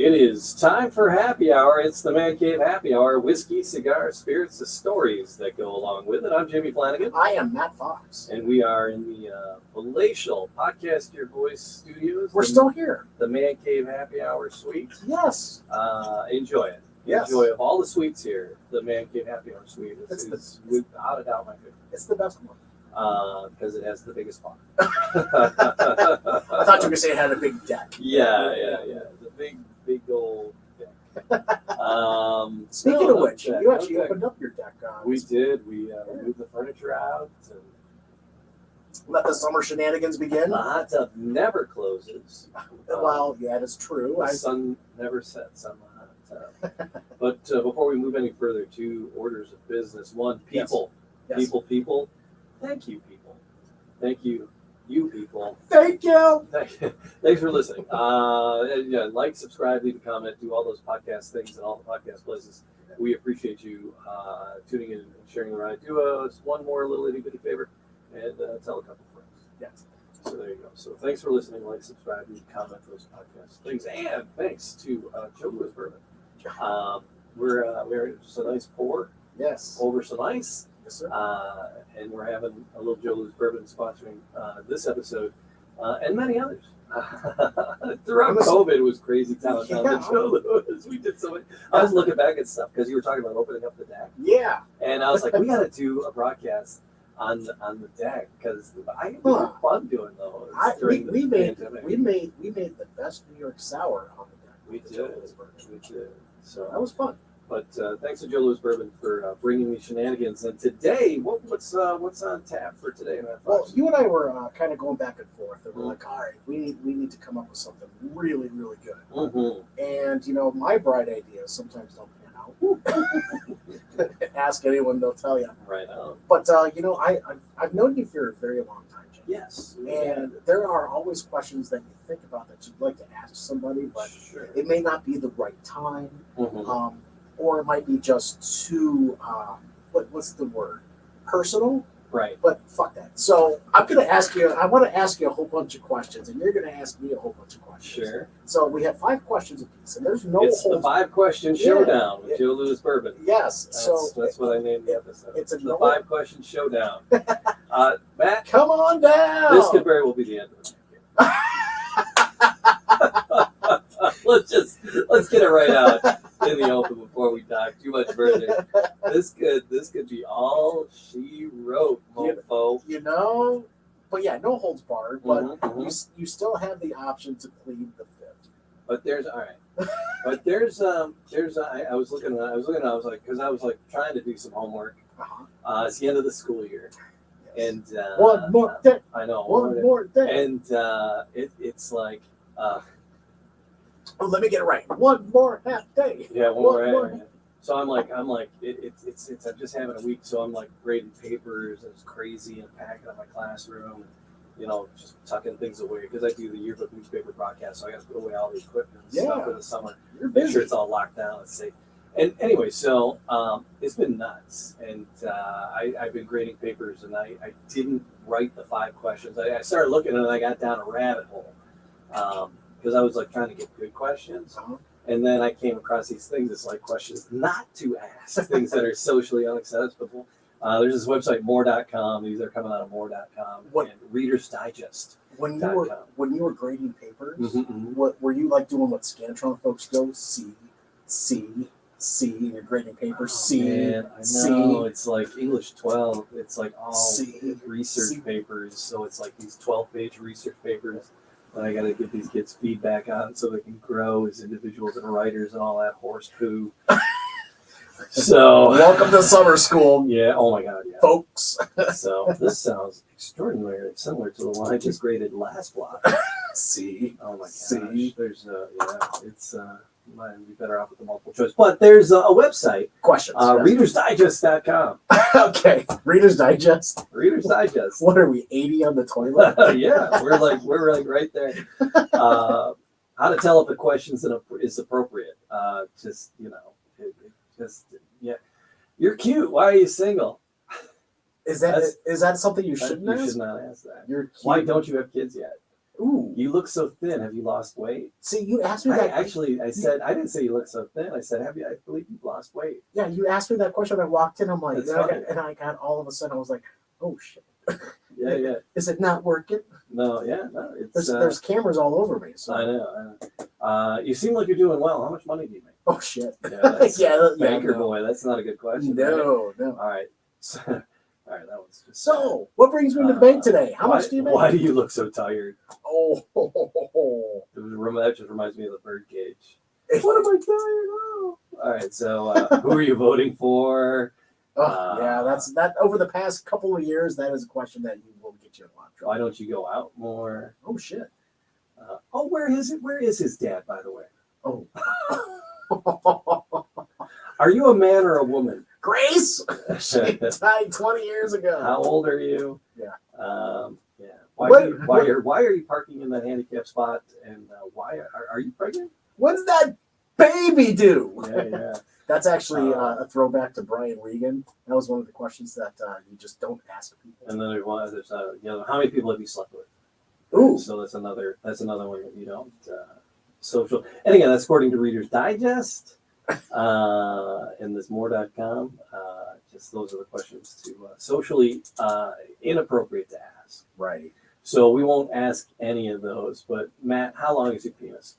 It is time for happy hour. It's the Man Cave Happy Hour. Whiskey, cigars, spirits, the stories that go along with it. I'm Jimmy Flanagan. I am Matt Fox. And we are in the palatial Podcast Your Voice studios. We're still here. The Man Cave Happy Hour suite. Yes. Enjoy it. Yes. Enjoy of all the suites here. The Man Cave Happy Hour suite is without a doubt my favorite. It's the best one. Because it has the biggest bar. I thought you were going to say it had a big deck. Yeah. The big old deck. Speaking of which, you actually opened up your deck. We did. We moved the furniture out. And let the summer shenanigans begin. the hot tub never closes. Well, yeah, that's true. The sun never sets on the hot tub. But before we move any further, 2 orders of business. 1, people. Yes. People. Thank you, people. Thank you, you people. Thank you. Thanks for listening. Like, subscribe, leave a comment, do all those podcast things and all the podcast places. We appreciate you tuning in and sharing the ride. Do us one more little itty bitty favor and tell a couple friends. Yes. So there you go. So thanks for listening. Like, subscribe, leave a comment, those podcast things, and thanks to Joe Louis Bourbon. We're just a nice pour. Yes. Over some ice. Yes, sir. And we're having a little Joe Louis Bourbon sponsoring this episode and many others. Throughout COVID, it was crazy time. Joe Louis, we did so much. I was looking back at stuff because you were talking about opening up the deck. Yeah. And I was like, we got to do a broadcast on the deck because we had fun doing those. We made the best New York sour on the deck. We did. So that was fun. But thanks to Joe Louis Bourbon for bringing me shenanigans. And today, what's on tap for today, Matt Fox? Well, you and I were kind of going back and forth, and we're like, all right, we need to come up with something really, really good. Mm-hmm. And my bright ideas sometimes don't pan out. Ask anyone, they'll tell you. Right on. But I've known you for a very long time, Jim. Yes. And there are always questions that you think about that you'd like to ask somebody, but it may not be the right time. Mm-hmm. Or it might be just too, what's the word? Personal? Right. But fuck that. So I want to ask you a whole bunch of questions, and you're going to ask me a whole bunch of questions. Sure. So we have 5 questions apiece, and there's no It's the 5-question showdown with Joe Louis Bourbon. Yes. That's what I named the episode. It's the 5-question showdown. Matt, come on down. This could very well be the end of it. Let's get it right out in the open before we dive too much further. This could be all she wrote, mofo. But yeah, no holds barred. But you still have the option to plead the 5th. But there's all right. But there's I was like trying to do some homework. It's the end of the school year, and one more day. I know one more day, and it's like. Let me get it right. One more half day. Yeah, one more. So I'm like, it's I'm just having a week, so I'm like grading papers and it's crazy and packing up my classroom, and, just tucking things away because I do the yearbook newspaper broadcast, so I got to put away all the equipment and stuff for the summer. You're busy. Make sure it's all locked down. It's safe. And anyway, so it's been nuts, and I've been grading papers, and I didn't write the 5 questions. I started looking and I got down a rabbit hole. Because I was like trying to get good questions, and then I came across these things. It's like questions not to ask, things that are socially unacceptable. There's this website more.com. These are coming out of more.com and Reader's Digest. When you were grading papers, what were you like doing? What Scantron folks go C, and you're grading papers C. Man, I know. It's like English 12. It's like all research papers. So it's like these 12-page research papers. I got to give these kids feedback on so they can grow as individuals and writers and all that horse poo. So, welcome to summer school. Yeah. Oh my God. Yeah. Folks. So this sounds extraordinarily similar to the one I just graded last block. C. Oh my gosh. There's it's might be better off with the multiple choice, but there's a website. Questions. ReadersDigest.com. Okay. Reader's Digest. Reader's Digest. What are we, 80 on the toilet? Yeah, we're like right there. How to tell if a question is appropriate. You're cute. Why are you single? Is that something you shouldn't ask? You should not ask that. You're cute. Why don't you have kids yet? Ooh. You look so thin. Have you lost weight? See, you asked me I that. actually, I said, I didn't say you look so thin. I said, I believe you've lost weight. Yeah, you asked me that question. I walked in. I'm like, That's and I got all of a sudden. I was like, oh shit. Yeah. Is it not working? No, it's. There's cameras all over me. So I know. You seem like you're doing well. How much money do you make? oh shit. Yeah, that's banker no. boy. That's not a good question. No, right? no. All right. So, all right, that was just. So, what brings me to the bank today? How much do you make? Why do you look so tired? Oh, That just reminds me of the birdcage. What am I tired of? All right, so who are you voting for? yeah, that's that. Over the past couple of years, that is a question that you will get you in a lot of trouble. Why don't you go out more? Oh shit. Where is his dad, by the way? Oh. Are you a man or a woman? Grace. She died 20 years ago. How old are you? Yeah. Yeah. Why are you parking in that handicap spot? And why are you pregnant? When's that baby due? Yeah. That's actually a throwback to Brian Regan. That was one of the questions that you just don't ask people. And then there's how many people have you slept with? Ooh. So that's another one that you don't social. And again, that's according to Reader's Digest and this more.com. Just those are the questions to socially inappropriate to ask. Right. So we won't ask any of those. But Matt, how long is your penis?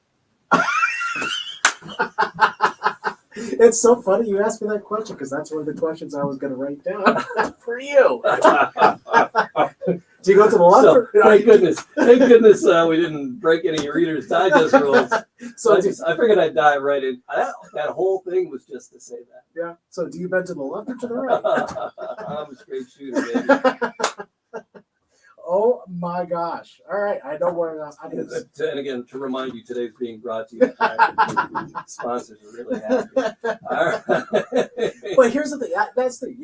It's so funny you asked me that question because that's one of the questions I was going to write down for you. Do you go to the left? So, thank goodness we didn't break any Reader's Digest rules. So I figured I'd dive right in. That whole thing was just to say that. Yeah. So do you bend to the left or to the right? I'm a straight shooter, baby. Oh my gosh. All right. I know where I need to. And again, to remind you, today's being brought to you by sponsors are really happy. All right. But here's the thing. That's the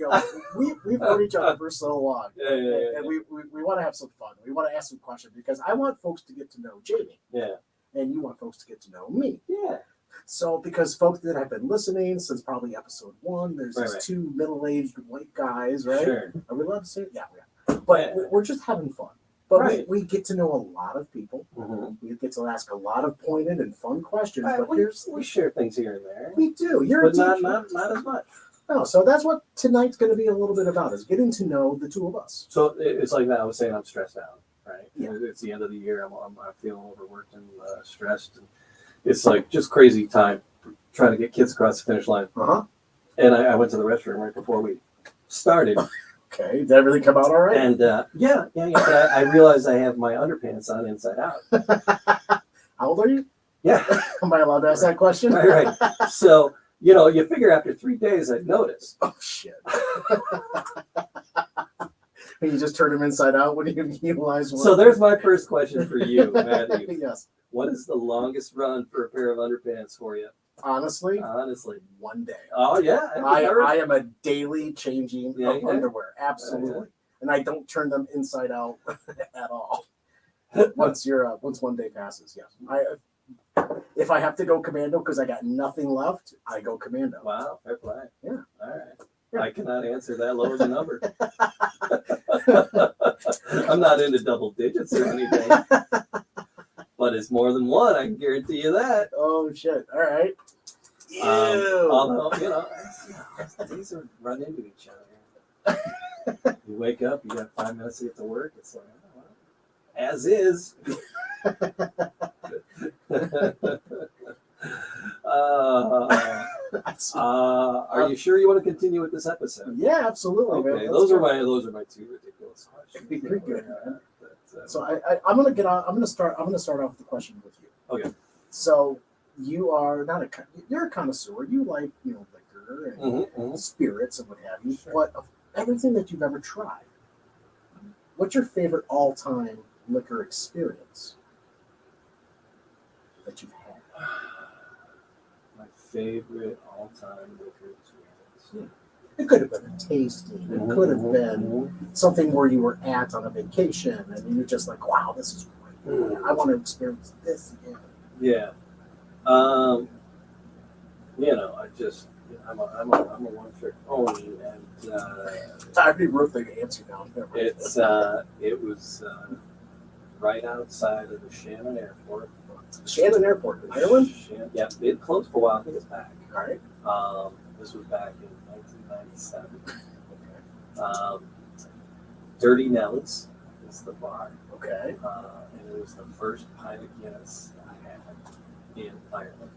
we've known each other for so long. Yeah. And we want to have some fun. We want to ask some questions because I want folks to get to know Jamie. Yeah. And you want folks to get to know me. Yeah. So because folks that have been listening since probably episode 1, there's these right. two middle-aged white guys, right? Sure. Are we allowed to say it? Yeah, we are. But we're just having fun. But right. we get to know a lot of people. Mm-hmm. We get to ask a lot of pointed and fun questions. Right, but we share things here and there. We do. You're but a teacher. not as much. No, so that's what tonight's going to be a little bit about, is getting to know the two of us. So it's like that. I was saying I'm stressed out, right? Yeah. It's the end of the year. I'm feeling overworked and stressed. And it's like just crazy time trying to get kids across the finish line. Uh-huh. And I went to the restroom right before we started. Okay, did everything come out all right? And yeah. But I realized I have my underpants on inside out. How old are you? Yeah. Am I allowed to ask that question? Right. So, you figure after 3 days I'd notice. Oh, shit. And you just turn them inside out when you utilize one. So there's my first question for you, Matthew. Yes. What is the longest run for a pair of underpants for you? Honestly, 1 day. Oh, yeah. I am a daily changing Yeah. underwear. Absolutely. And I don't turn them inside out at all. Once 1 day passes, yes. If I have to go commando because I got nothing left, I go commando. Wow, fair play. Yeah. All right. Yeah. I cannot answer that low of a number. I'm not into double digits or anything. But it's more than one, I can guarantee you that. Oh, shit. All right. Ew. Although, these are run into each other. You wake up, you got 5 minutes to get to work. It's like, oh, well, as is. Are you sure you want to continue with this episode? Yeah, absolutely. Okay, man. those are my two ridiculous questions. Pretty good. So I'm gonna get on. I'm gonna start off with the question with you. Okay. So you are you're a connoisseur. You like liquor and spirits and what have you. Sure. But of everything that you've ever tried, what's your favorite all-time liquor experience that you've had? My favorite all-time liquor experience. It could have been a tasting. It could have been something where you were at on a vacation and you're just like, wow, this is great. I want to experience this again. Yeah. I'm a one-trick pony, and I already wrote the answer down. it was right outside of the Shannon Airport. Shannon Airport in Ireland. Yeah, it closed for a while. I think it's back. All right. This was back in 1997. Dirty Nelly's is the bar. Okay. And it was the first pint of Guinness I had in Ireland.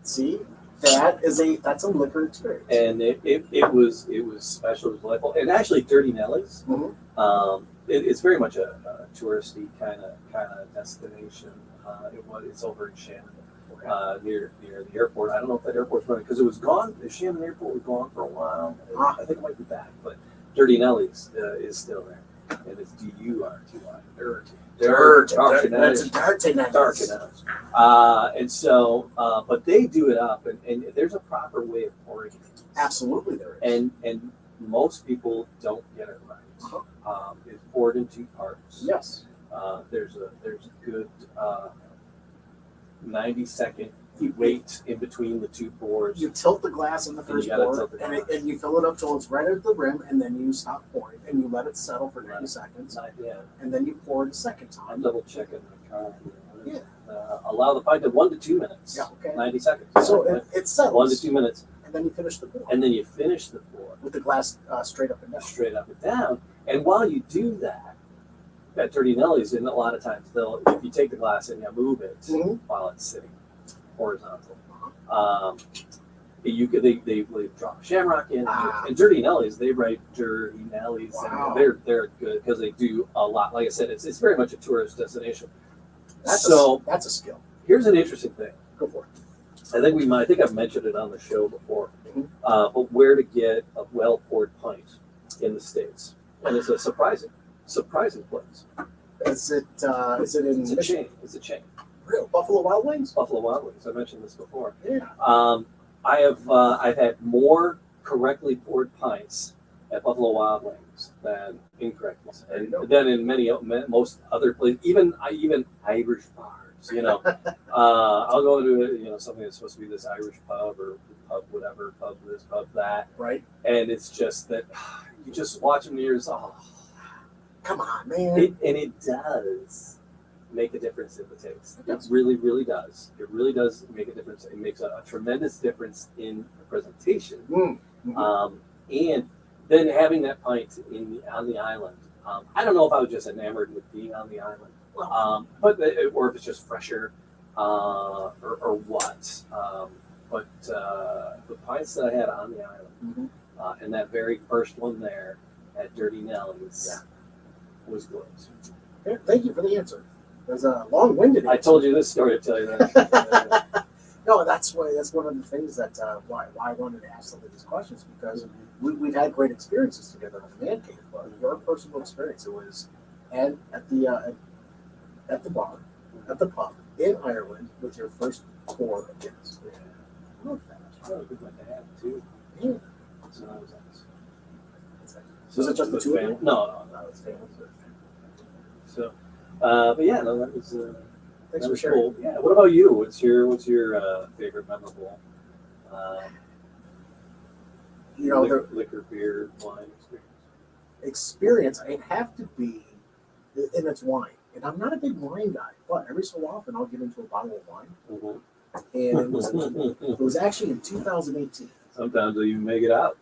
See, that's a liquor experience. And it was special, it was delightful. And actually, Dirty Nelly's, it's very much a touristy kind of destination. It's over in Shannon, near the airport. I don't know if that airport's running because it was gone. The Shannon Airport was gone for a while. I think it might be back, but Dirty Nelly's is still there, and it's DURTY. Dirty Nelly's. And so, but they do it up, and there's a proper way of pouring it. Absolutely, there is. And most people don't get it right. It's poured in two parts. Yes. There's a good 90-second wait in between the two pours. You tilt the glass in the first pour, and you fill it up till it's right at the rim, and then you stop pouring, and you let it settle for 90 seconds, and then you pour it a second time. I'm double checking the car. Yeah. Allow the pint to 1 to 2 minutes. Yeah, okay. 90 seconds. So it settles. 1 to 2 minutes. And then you finish the pour. And then you finish the pour. With the glass straight up and down. Straight up and down. And while you do that, at Dirty Nelly's, and a lot of times if you take the glass and you move it while it's sitting horizontal, they drop shamrock in. And Dirty Nelly's, they write Dirty Nelly's, and they're good because they do a lot. Like I said, it's very much a tourist destination. That's a skill. Here's an interesting thing. Go for it. I think I've mentioned it on the show before, but where to get a well poured pint in the States, and it's a surprising place. Is it in? It's a chain. It's a chain. Real Buffalo Wild Wings. Buffalo Wild Wings. I mentioned this before. Yeah. I've had more correctly poured pints at Buffalo Wild Wings than incorrect ones, and then in most other places, even Irish bars. I'll go to something that's supposed to be this Irish pub or pub whatever, pub this, pub that, right? And it's just that you just watch them and you're just, come on, man. It does make a difference in the taste. It really, really does. It really does make a difference. It makes a tremendous difference in the presentation. And then having that pint on the island. I don't know if I was just enamored with being on the island. Or if it's just fresher, or what. But the pints that I had on the island, and that very first one there at Dirty Nelly's was good. Yeah, thank you for the answer. It was a long-winded answer. I told you this story to tell you that. No, that's one of the things that why I wanted to ask some of these questions, because we've had great experiences together on the Man Cave. But your personal experience, it was at the bar, at the pub in Ireland with your first pour of Guinness. Yeah. I love that. It's probably a good one to have too. Yeah. So that was nice. Was it just the two of you? No, it's family. So, but yeah, no, that was Thanks for sharing. cool. Yeah. What about you? What's your favorite memorable liquor, beer, wine experience? It'd have to be, and it's wine. And I'm not a big wine guy, but every so often I'll get into a bottle of wine. And it was actually in 2018. Sometimes you make it out.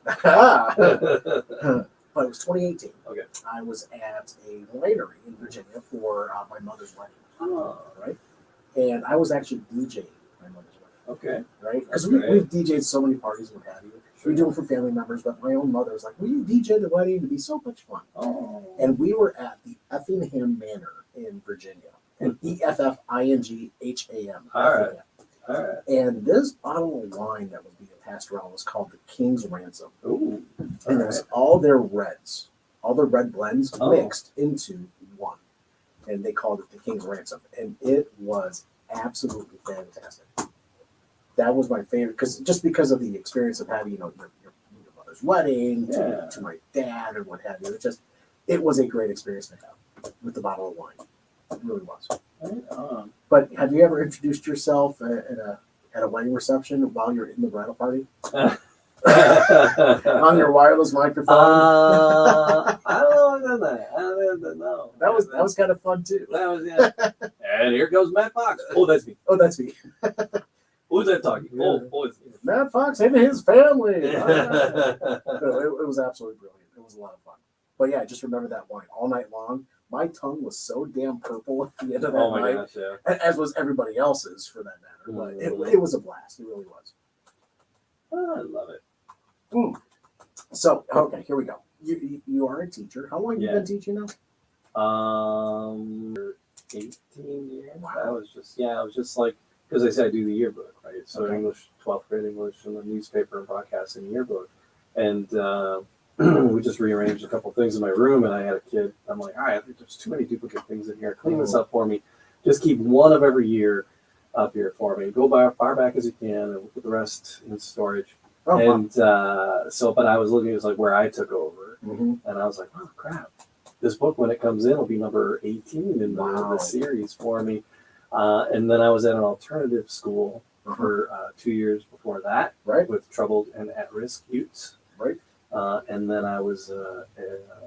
But it was 2018. Okay. I was at a winery in Virginia for my mother's wedding. Right? And I was actually DJing my mother's wedding. Okay. Right? Because we've DJed so many parties and what have you. Sure. We do it for family members, but my own mother was like, will you DJ the wedding? It'd be so much fun. Oh. And we were at the Effingham Manor in Virginia. And EFFINGHAM. All right. And this bottle of wine that was being passed around was called the King's Ransom. Ooh. And it was all their reds, all the red blends mixed into one. And they called it the King's Ransom. And it was absolutely fantastic. That was my favorite, because of the experience of having, your mother's wedding to my dad and what have you. It was a great experience to have with the bottle of wine. It really was. But have you ever introduced yourself at a wedding reception while you're in the bridal party? On your wireless microphone? I don't know if I've done that. No, That was kind of fun too. That was yeah. And here goes Matt Fox. Oh, that's me. Oh, that's me. Who's that talking? Yeah. Oh, it's Matt Fox and his family. me. All right. It was absolutely brilliant. It was a lot of fun. But yeah, just remember that wine all night long. My tongue was so damn purple at the end of that Oh my night, gosh, yeah. as was everybody else's for that matter. But Mm. it was a blast. It really was. Oh, I love it. So okay, here we go. You are a teacher. How long have you Yeah. been teaching now? 18 years. Wow. I was just like, because I said I do the yearbook, right? So Okay. English, 12th grade English, and the newspaper and broadcasting yearbook. And we just rearranged a couple things in my room, and I had a kid. I'm like, all right, I think there's too many duplicate things in here. Clean this up for me. Just keep one of every year up here for me. Go by far back as you can, and we'll put the rest in storage. Oh, wow. And but I was looking, it was like where I took over, Mhm. and I was like, oh crap, this book when it comes in will be number 18 in Wow. the series for me. And then I was at an alternative school for 2 years before that, Right. with troubled and at-risk youths. Right. And then I was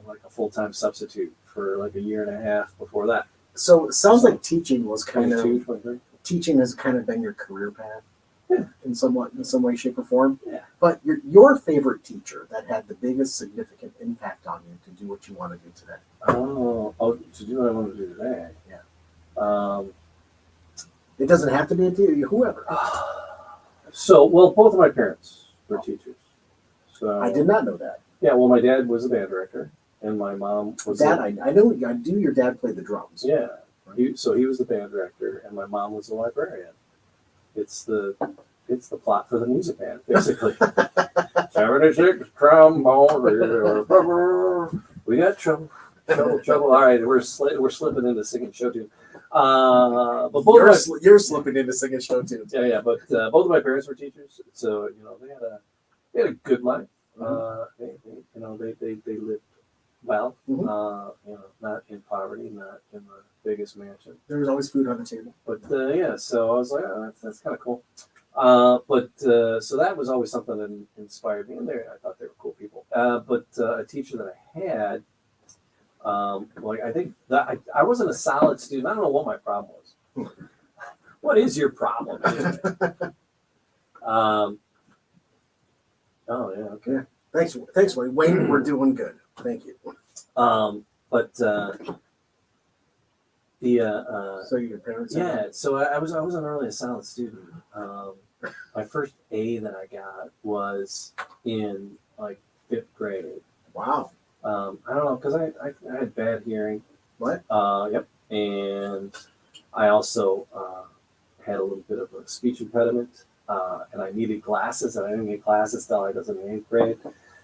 like a full-time substitute for like a year and a half before that. So it sounds like teaching was kind 22, of 23. teaching has kind of been your career path. Yeah. In some way, shape, or form. Yeah. But your favorite teacher that had the biggest significant impact on you to do what you want to do today. Oh, to do what I want to do today. Yeah. It It doesn't have to be a teacher, whoever. So, well, both of my parents were teachers. So I did not know that. Yeah, well, my dad was a band director, and my mom was. That I know. I do. Your dad played the drums. Yeah, he was the band director, and my mom was the librarian. It's the plot for the music band, basically. 76 trombone, we got trouble. All right, we're slipping into singing show tune. But both You're slipping into singing show tunes. yeah. But both of my parents were teachers, so they had a good life. They lived well. Mhm. Not in poverty, not in the biggest mansion. There was always food on the table. But so I was like, oh, that's kind of cool. So that was always something that inspired me, and I thought they were cool people. But a teacher that I had, I think that I wasn't a solid student. I don't know what my problem was. What is your problem? Oh yeah, okay. Thanks, Wayne. Wayne, we're doing good. Thank you. So your parents? Yeah, so I wasn't really a solid student. My first A that I got was in like 5th grade. Wow. I don't know, because I had bad hearing. What? Yep. And I also had a little bit of a speech impediment, and I needed glasses, and I didn't get glasses till I was in 8th grade.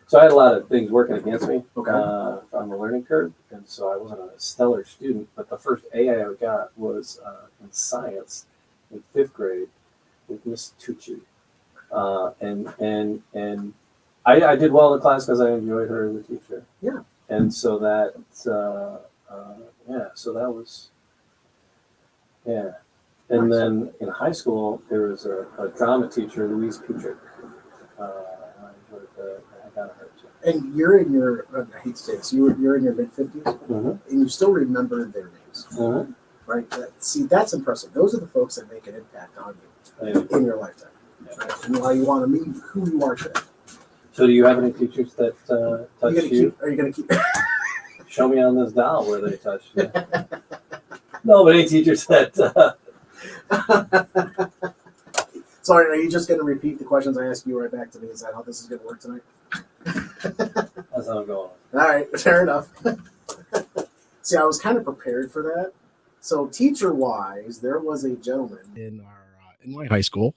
So I had a lot of things working against me on the learning curve, and so I wasn't a stellar student. But the first A I ever got was in science in 5th grade with Miss Tucci, and I did well in the class because I enjoyed her as a teacher. Yeah. And so that so that was And Nice. then in high school there was a drama teacher, Louise Putrick. I got her too. And you're in your, I hate to say this, you're in your mid-50s, Mm-hmm. and you still remember their names, Mm-hmm. right? See, that's impressive. Those are the folks that make an impact on you in your lifetime, right? And why you want to meet who you are today. So do you have any teachers that touch you? Are you going to keep? Show me on this dial where they touched you. No, but any teachers that... Sorry, are you just going to repeat the questions I asked you right back to me? Is that how this is going to work tonight? That's how I'm going. All right, fair enough. See, I was kind of prepared for that. So, teacher-wise, there was a gentleman in my high school.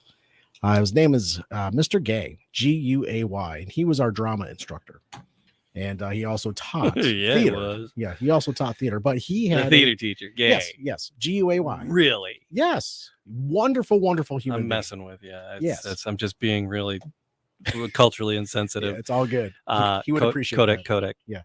His name is Mr. Gay, Guay, and he was our drama instructor. And he also taught Yeah, theater. he was. Yeah, he also taught theater, but he The had theater teacher, gay. Yes, Guay. Really? Yes, wonderful human. I'm being. messing with you. Yes. I'm just being really culturally insensitive. Yeah, it's all good. He would appreciate Kodak, that. Kodak, Yeah.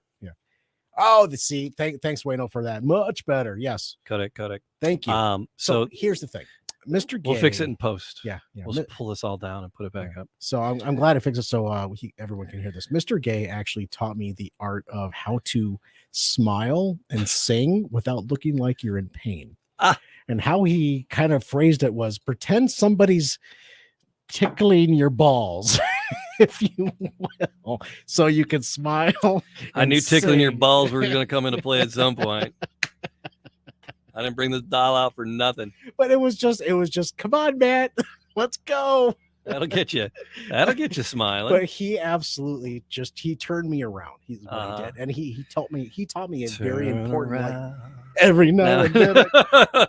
Oh, thanks, Wayno, for that. Much better. Yes. Kodak. Thank you. So Here's the thing. Mr. Gay. We'll fix it in post. Yeah. We'll just pull this all down and put it back up. So I'm glad I fixed it so everyone can hear this. Mr. Gay actually taught me the art of how to smile and sing without looking like you're in pain. And how he kind of phrased it was pretend somebody's tickling your balls, if you will, so you can smile. I knew tickling sing. your balls were going to come into play at some point. I didn't bring this doll out for nothing. But it was just come on, Matt, let's go. That'll get you smiling. But he absolutely he turned me around. He's what he did, and he taught me a very important life. Every now and then.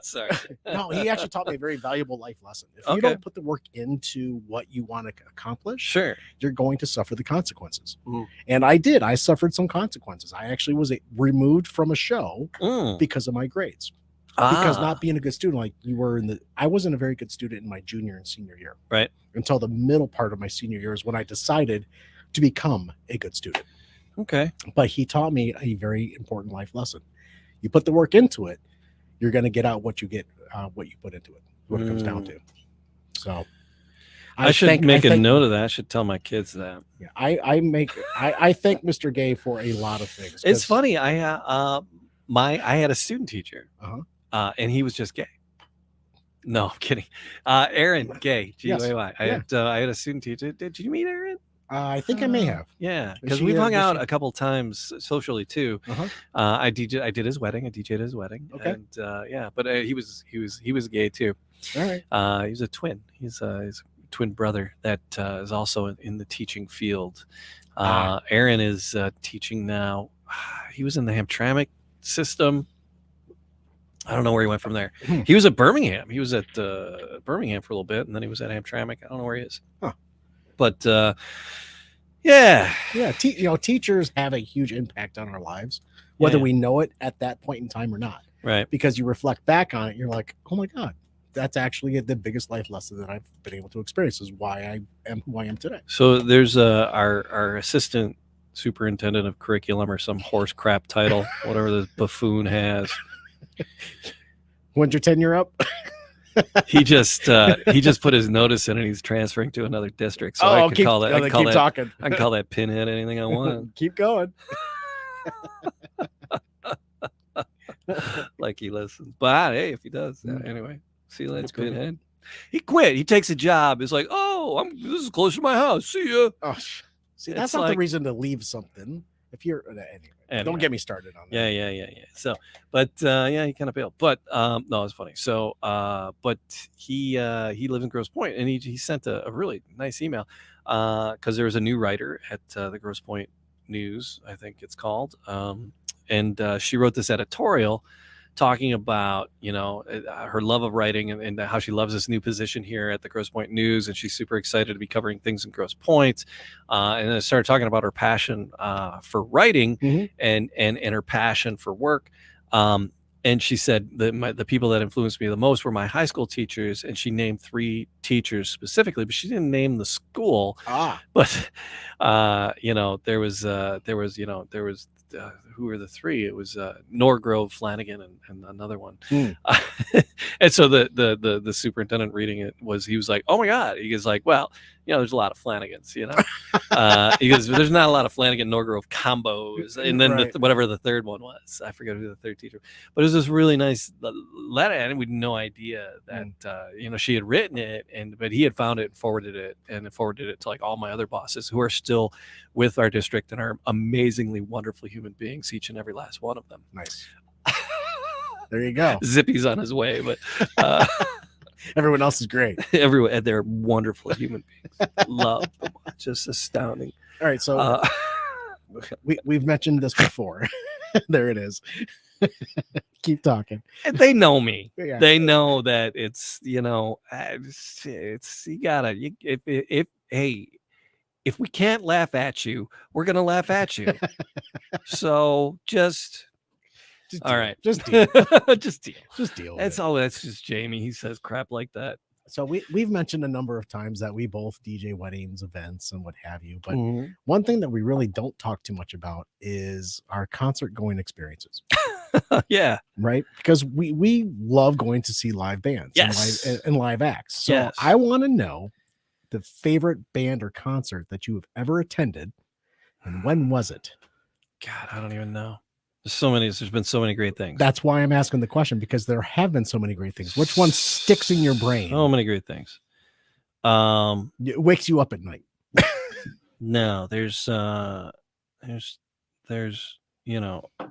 Sorry. No, he actually taught me a very valuable life lesson. If you don't put the work into what you want to accomplish, sure, you're going to suffer the consequences. Mm. And I did. I suffered some consequences. I actually was removed from a show because of my grades. Because not being a good student, like you were I wasn't a very good student in my junior and senior year. Right. Until the middle part of my senior year is when I decided to become a good student. Okay. But he taught me a very important life lesson. You put the work into it, you're going to get out what you put into it, what it comes down to. So I should make a note of that. I should tell my kids that. Yeah, I thank Mr. Gay for a lot of things. It's funny. I had a student teacher, and he was just gay. No, I'm kidding. Aaron Gay, G-A-Y. Yes. I had a student teacher. Did you meet Aaron? I think I may have. Yeah, because we've hung out a couple times socially too. I did his wedding. I DJ'd his wedding. Okay. And but he was gay too. All right. He's a twin. He's a twin brother that is also in the teaching field. Aaron is teaching now. He was in the Hamtramck system. I don't know where he went from there. He was at Birmingham. He was at Birmingham for a little bit, and then he was at Hamtramck. I don't know where he is. But teachers have a huge impact on our lives, whether we know it at that point in time or not. Right. Because you reflect back on it, you're like, oh my God, that's actually the biggest life lesson that I've been able to experience. Is why I am who I am today. So there's our assistant superintendent of curriculum or some horse crap title, whatever the buffoon has. When's your tenure up? He just put his notice in and he's transferring to another district. So I can call that. I can call that pinhead anything I want. Keep going. Like he listens, but hey, if he does, anyway. See you later, pinhead. He quit. He takes a job. It's like, this is close to my house. See ya. Oh, see, that's not the reason to leave something. If you're anyway, don't get me started on that. Yeah. So, but he kind of bailed. But no, it's funny. So, but he lives in Grosse Pointe, and he sent a really nice email because there was a new writer at the Grosse Pointe News, I think it's called, and she wrote this editorial talking about her love of writing and how she loves this new position here at the Grosse Pointe News, and she's super excited to be covering things in Grosse Pointe. And then started talking about her passion for writing and her passion for work. And she said that the people that influenced me the most were my high school teachers, and she named 3 teachers specifically, but she didn't name the school. But there was who were the 3? It was Norgrove, Flanagan, and another one. And so the superintendent reading it he was like, oh my God. He was like, well, there's a lot of Flanagans, he goes, there's not a lot of Flanagan Norgrove combos. And then whatever the third one was, I forget who the third teacher, but it was this really nice letter, and we had no idea that she had written it, but he had found it and forwarded it to like all my other bosses who are still with our district and are amazingly wonderful human beings, each and every last one of them. Nice. There you go. Zippy's on his way, but everyone else is great. Everyone, they're wonderful human beings. Love them. Just astounding. All right, so we've mentioned this before. There it is. Keep talking. And they know me. Yeah. They know that it's you gotta if we can't laugh at you, we're gonna laugh at you. So just all right. Just deal. Just deal. Just deal. That's just Jamie. He says crap like that. So we've mentioned a number of times that we both DJ weddings, events, and what have you. But one thing that we really don't talk too much about is our concert going experiences. Yeah. right? Because we love going to see live bands Yes. and live acts. So Yes. I want to know the favorite band or concert that you have ever attended, and when was it? God, I don't even know. There's been so many great things. That's why I'm asking the question, because there have been so many great things. Which one sticks in your brain? So many great things. It wakes you up at night. No, there's you know, a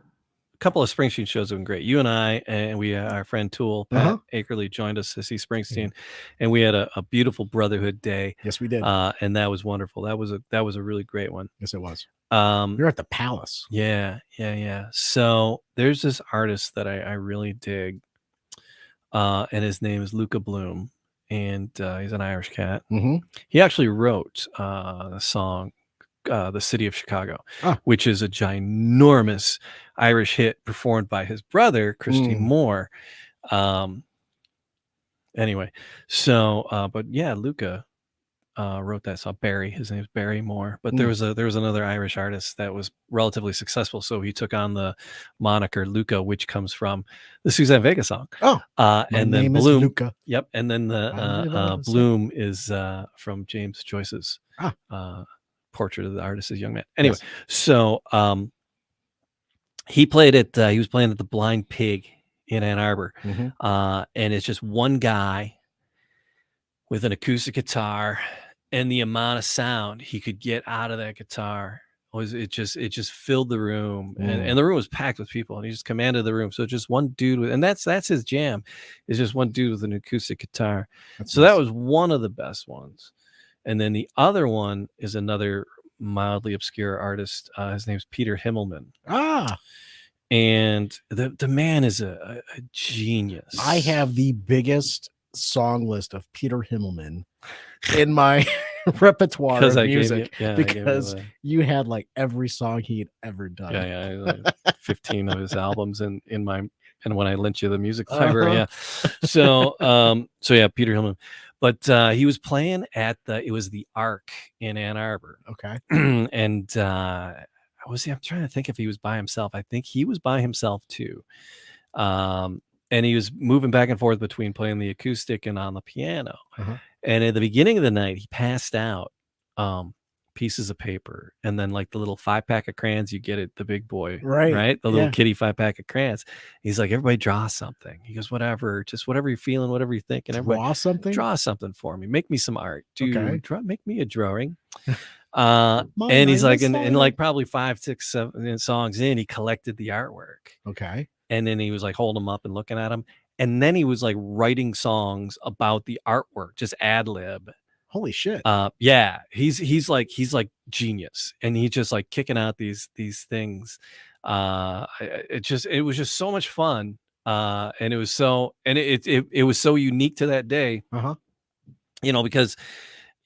couple of Springsteen shows have been great. You and I and our friend Tool Pat Akerley joined us to see Springsteen, and we had a beautiful brotherhood day. Yes, we did. And that was wonderful. That was a really great one. Yes, it was. You're at the Palace. Yeah. So there's this artist that I really dig, and his name is Luca Bloom, and he's an Irish cat. Mm-hmm. He actually wrote the song "The City of Chicago," which is a ginormous Irish hit performed by his brother Christine Moore. Anyway, so but yeah, Luca wrote that song. Barry, his name's Barry Moore. But there was another Irish artist that was relatively successful, so he took on the moniker Luca, which comes from the Suzanne Vega song. And then Bloom. Luca. Yep, and then the Bloom is from James Joyce's Portrait of the Artist as a Young Man. Anyway, so he played it. He was playing at the Blind Pig in Ann Arbor, and it's just one guy with an acoustic guitar, and the amount of sound he could get out of that guitar it just filled the room, and the room was packed with people, and he just commanded the room. So just one dude and that's his jam, is just one dude with an acoustic guitar. That was one of the best ones. And then the other one is another mildly obscure artist. His name's Peter Himmelman. And the man is a genius. I have the biggest song list of Peter Himmelman in my repertoire of music, because you had like every song he had ever done. Like 15 of his albums and when I lent you the music library. So yeah, Peter Hillman. But he was playing at the Arc in Ann Arbor. And I'm trying to think if he was by himself. I think he was by himself too. And he was moving back and forth between playing the acoustic and on the piano. And at the beginning of the night, he passed out pieces of paper, and then like the little 5-pack of crayons you get at the big boy, right? The little kitty 5-pack of crayons. He's like, everybody draw something. He goes, whatever, just whatever you're feeling, whatever you're thinking. Draw something? Draw something for me. Make me some art. Make me a drawing. And he's like, and like probably 5, 6, 7 songs in, he collected the artwork. And then he was like holding them up and looking at them. And then he was like writing songs about the artwork, just ad lib. Holy shit. He's like genius. And he's just like kicking out these things. It was just so much fun. And it was so unique to that day. Because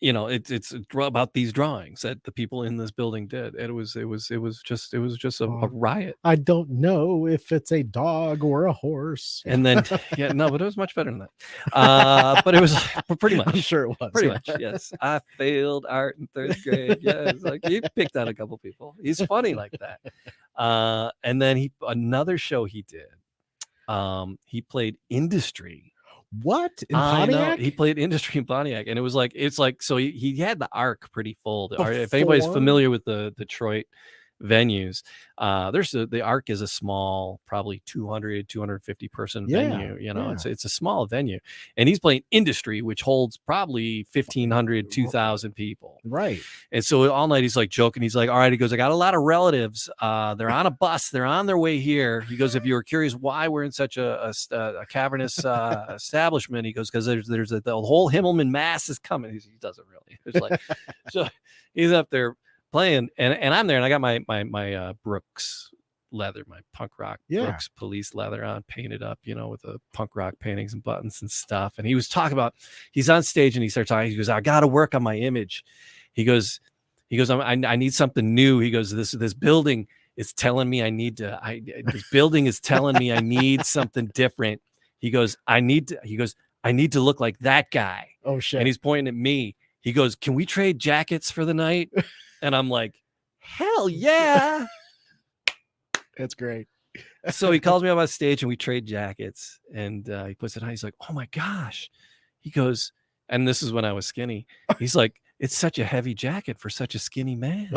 it's about these drawings that the people in this building did. And it was just a riot. I don't know if it's a dog or a horse. And then but it was much better than that. But it was pretty much. I'm sure it was. Pretty much, yes. I failed art in 3rd grade. Yes, like he picked out a couple people. He's funny like that. And then another show he did. He played Industry. What? In Pontiac? He played Industry in Pontiac, and it's like so he had the Arc pretty full. If anybody's familiar with the Detroit venues, the Arc is a small, probably 250 person venue. It's a small venue, and he's playing Industry, which holds probably 1,500 2,000 people. And so all night he's like joking. He's like, all right, he goes, I got a lot of relatives. They're on a bus. They're on their way here. He goes, if you were curious why we're in such a cavernous establishment, he goes, because the whole Himmelman mass is coming. He doesn't really. It's like, so he's up there playing, and I'm there, and I got my Brooks leather, my punk rock Brooks police leather on, painted up, with the punk rock paintings and buttons and stuff. And he was talking about, he's on stage and he starts talking. He goes, I got to work on my image. He goes, I need something new. He goes, this building is telling me this building is telling me I need something different. He goes, I need to look like that guy. Oh shit. And he's pointing at me. He goes, can we trade jackets for the night? And I'm like, hell yeah. That's great. So he calls me up on stage and we trade jackets, and he puts it on. He's like, "Oh my gosh," he goes, and this is when I was skinny. He's like, "It's such a heavy jacket for such a skinny man."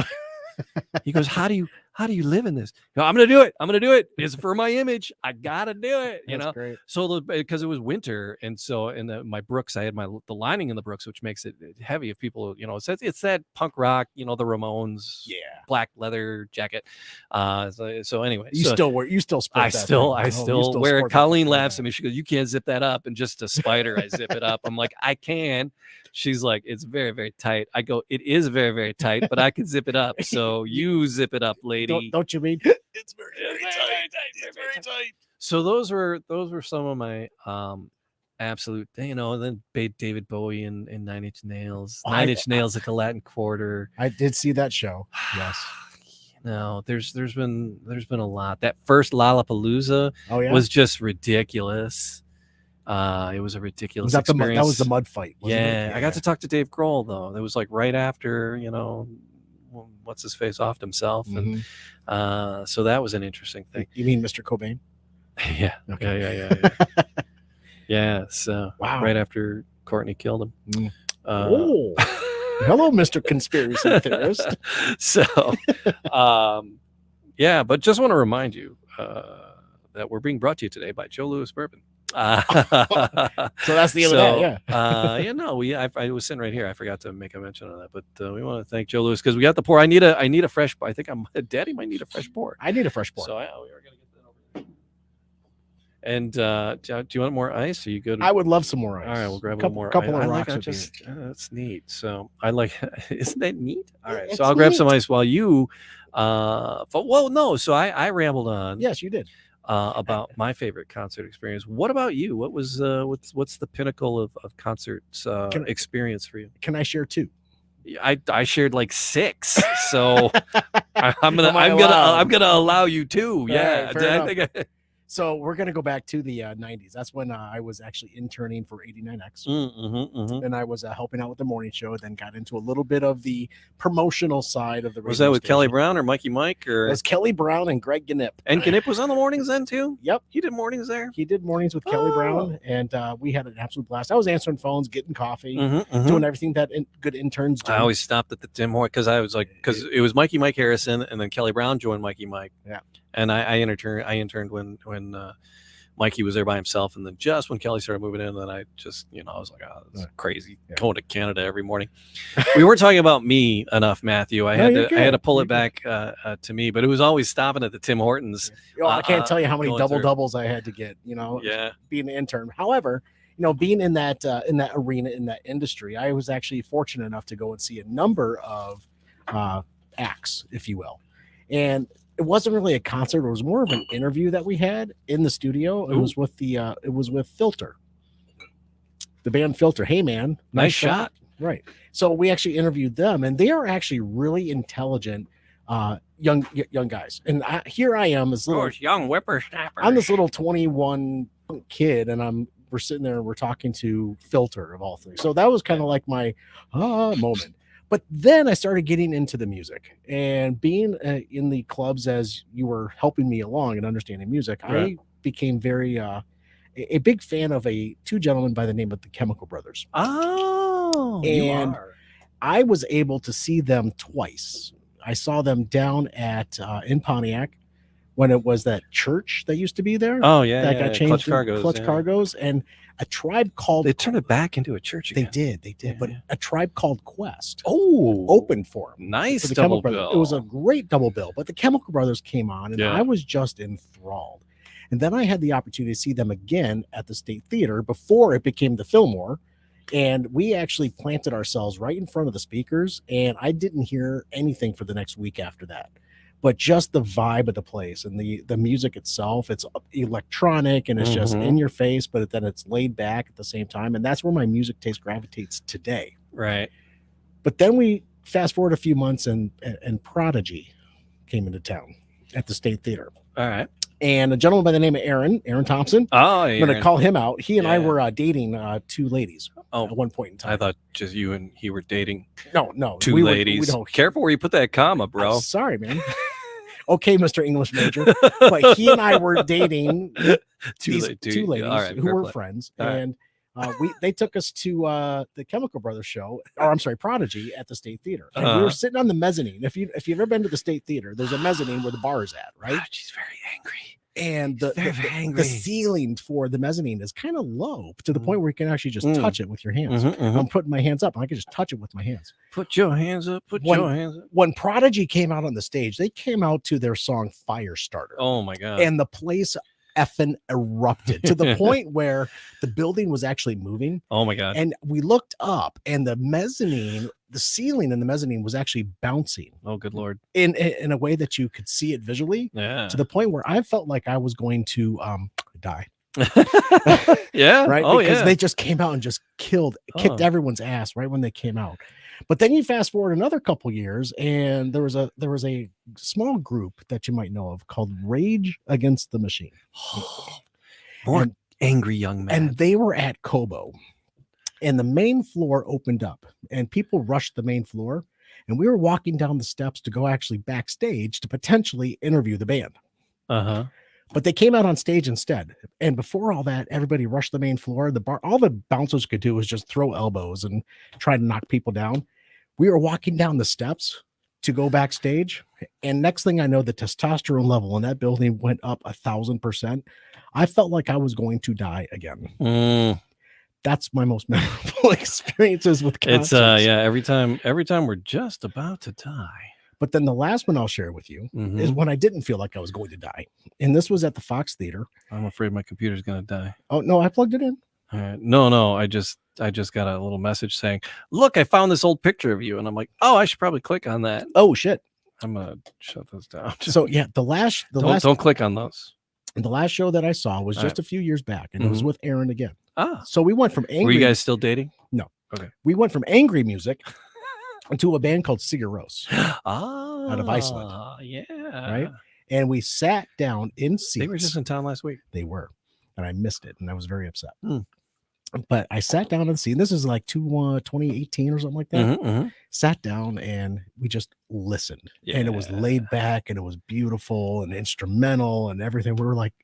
He goes, "How do you live in this?" No, I'm gonna do it. I'm gonna do it. It's for my image. I gotta do it. You That's know. great. So because it was winter, and so in my Brooks, I had the lining in the Brooks, which makes it heavy. If people, it's that punk rock, the Ramones, Yeah. black leather jacket. So anyway, You so still sport I that still thing. I Oh, still you wear it. sport that Colleen thing. laughs at me. She goes, "You can't zip that up," and just a spider, I zip it up. I'm like, I can. She's like, "It's very, very tight." I go, "It is very, very tight, but I can zip it up. So you zip it up, lady." Don't you mean? It's very, very tight. It's very tight. So those were some of my absolute, then David Bowie and Nine Inch Nails. Nine Inch Nails at the Latin Quarter. I did see that show. Yes. No, there's been a lot. That first Lollapalooza was just ridiculous. It was a ridiculous experience. That was the mud fight, wasn't it? I got to talk to Dave Grohl though. That was like right after, what's his face offed himself, and so that was an interesting thing. You mean Mr. Cobain? Yeah. Okay. Yeah. Yeah. So wow. Right after Courtney killed him. Hello, Mr. Conspiracy Theorist. So, but just want to remind you that we're being brought to you today by Joe Louis Bourbon. So that's the other day, yeah. I was sitting right here. I forgot to make a mention of that, but we want to thank Joe Louis because we got the pour. I need a fresh. I think Daddy might need a fresh pour. I need a fresh pour. So we are gonna get that over there. And do you want more ice? Are you good? I would love some more ice. All right, we'll grab a more. Couple of rocks. That's neat. So I like. Isn't that neat? All right, It's so I'll grab neat. some ice while you. So I rambled on. Yes, you did. About my favorite concert experience. What about you? What was what's the pinnacle of concerts experience for you? Can I share two? I shared like 6, so I'm gonna allow you 2. Yeah, right, So we're going to go back to the 90s. That's when I was actually interning for 89X. And I was helping out with the morning show, then got into a little bit of the promotional side of the radio Was that with station. Kelly Brown or Mikey Mike? Or? It was Kelly Brown and Greg Gnip. And Gnip was on the mornings then too? Yep. He did mornings there? He did mornings with Kelly Brown, and we had an absolute blast. I was answering phones, getting coffee, doing everything that good interns do. I always stopped at the Tim Hortons because I was like, because it was Mikey Mike Harrison, and then Kelly Brown joined Mikey Mike. Yeah. And I interned when Mikey was there by himself, and then just when Kelly started moving in, then I just I was like, oh, this is crazy going to Canada every morning. We weren't talking about me enough, Matthew. I had to pull it back to me, but it was always stopping at the Tim Hortons. I can't tell you how many doubles I had to get. Being an intern. However, being in that arena, in that industry, I was actually fortunate enough to go and see a number of acts, if you will, and it wasn't really a concert. It was more of an interview that we had in the studio. It was with Filter, the band Filter. Hey man, nice shot. Right. So we actually interviewed them, and they are actually really intelligent, young guys. And here I am, this little young whippersnapper. I'm this little 21 kid, and we're sitting there and we're talking to Filter of all things. So that was kind of like my moment. But then I started getting into the music, and being in the clubs as you were helping me along and understanding music, right. I became very a big fan of two gentlemen by the name of the Chemical Brothers. Oh, and I was able to see them twice. I saw them down at in Pontiac when it was that church that used to be there. Oh yeah, that got changed. Clutch Cargos, and a Tribe Called. They turned it back into a church again. They did. But a Tribe Called Quest. Oh, opened for them. Nice for double bill. It was a great double bill. But the Chemical Brothers came on, and I was just enthralled. And then I had the opportunity to see them again at the State Theater before it became the Fillmore. And we actually planted ourselves right in front of the speakers, and I didn't hear anything for the next week after that. But just the vibe of the place and the music itself, it's electronic and it's just in your face, but then it's laid back at the same time. And that's where my music taste gravitates today. Right. But then we fast forward a few months, and Prodigy came into town at the State Theater. All right. And a gentleman by the name of Aaron Thompson. Oh, I'm going to call him out. He and I were dating 2 ladies at one point in time. I thought just you and he were dating. No. 2 ladies. Careful where you put that comma, bro. I'm sorry, man. okay, Mr. English major. But he and I were dating two ladies all right, who fair were play. friends, All right. and they took us to the Chemical Brothers show, or I'm sorry, Prodigy at the State Theater, and we were sitting on the mezzanine. If you've ever been to the State Theater, there's a mezzanine where the bar is at, right? God, she's very angry. And Very angry. the ceiling for the mezzanine is kind of low to the point where you can actually just touch it with your hands. I'm putting my hands up, and I can just touch it with my hands. Put your hands up. Put your hands up. When Prodigy came out on the stage, they came out to their song Firestarter. Oh my God. And the place effing erupted to the point where the building was actually moving. Oh my God. And we looked up, and the mezzanine, the ceiling in the mezzanine was actually bouncing. Oh, good Lord. In a way that you could see it visually. Yeah. To the point where I felt like I was going to die. Yeah. Right. Oh, because yeah. they just came out and just kicked everyone's ass right when they came out. But then you fast forward another couple years, and there was a small group that you might know of called Rage Against the Machine. More angry young men. And they were at Kobo, and the main floor opened up, and people rushed the main floor, and we were walking down the steps to go actually backstage to potentially interview the band. But they came out on stage instead. And before all that, everybody rushed the main floor. The bar, all the bouncers could do was just throw elbows and try to knock people down. We were walking down the steps to go backstage. And next thing I know, the testosterone level in that building went up 1,000%. I felt like I was going to die again. That's my most memorable experiences with concerts. It's every time we're just about to die. But then the last one I'll share with you is when I didn't feel like I was going to die. And this was at the Fox Theater. I'm afraid my computer's going to die. Oh, no, I plugged it in. All right. No, I just got a little message saying, look, I found this old picture of you. And I'm like, oh, I should probably click on that. Oh, shit. I'm going to shut this down. So, yeah, don't click on those. The last show that I saw was just a few years back, and it was with Aaron again. So we went from angry. Were you guys still dating? No. Okay. We went from angry music to a band called Sigur Rós out of Iceland. Yeah. Right. And we sat down in seats. They were just in town last week. They were. And I missed it. And I was very upset. But I sat down in the seat. And this is like 2018 or something like that. Sat down and we just listened. Yeah. And it was laid back and it was beautiful and instrumental and everything.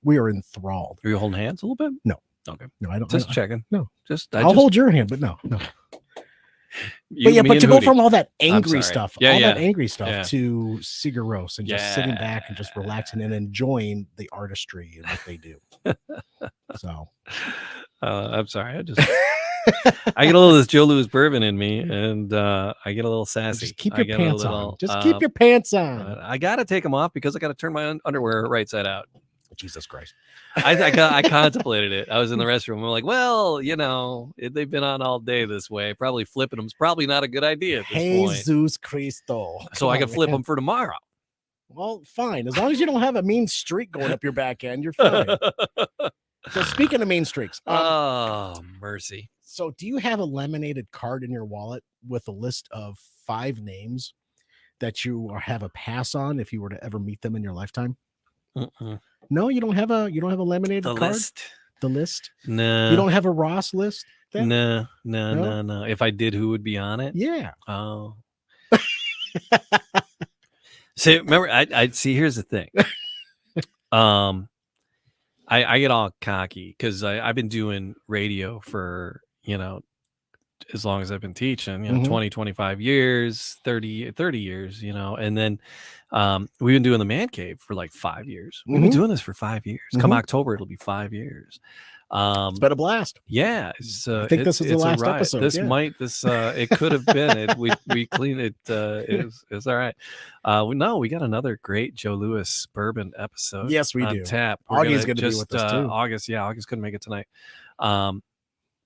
We were enthralled. Were you holding hands a little bit? No. Okay. No, I don't. Just checking. No. I'll hold your hand, but no. But to go from all that angry stuff, that angry stuff to Sigur Rós and just sitting back and just relaxing and enjoying the artistry and what they do. So, I'm sorry. I get a little of this Joe Louis bourbon in me, and I get a little sassy. Just keep your pants on. Just keep your pants on. I got to take them off because I got to turn my underwear right side out. Jesus Christ. I contemplated it. I was in the restroom. I'm like, well, they've been on all day this way. Probably flipping them is probably not a good idea at this point. Jesus Cristo. So I can flip them for tomorrow. Well, fine. As long as you don't have a mean streak going up your back end, you're fine. So speaking of mean streaks. Oh, mercy. So do you have a laminated card in your wallet with a list of 5 names that you have a pass on if you were to ever meet them in your lifetime? No, you don't have a laminated card? The list? No. You don't have a Ross list? Then? No. If I did, who would be on it? Yeah. Oh. See, remember, I see. Here's the thing. I get all cocky because I've been doing radio for as long as I've been teaching, 20, 25 years, 30 years, and then we've been doing the Man Cave for like 5 years. We've been doing this for 5 years. Come October, it'll be 5 years. It's been a blast. Yeah. I think this is the last episode. It could have been. We cleaned it. It's all right. We got another great Joe Louis bourbon episode. Yes, we on do. Tap. Augie's going to be with us too. August couldn't make it tonight.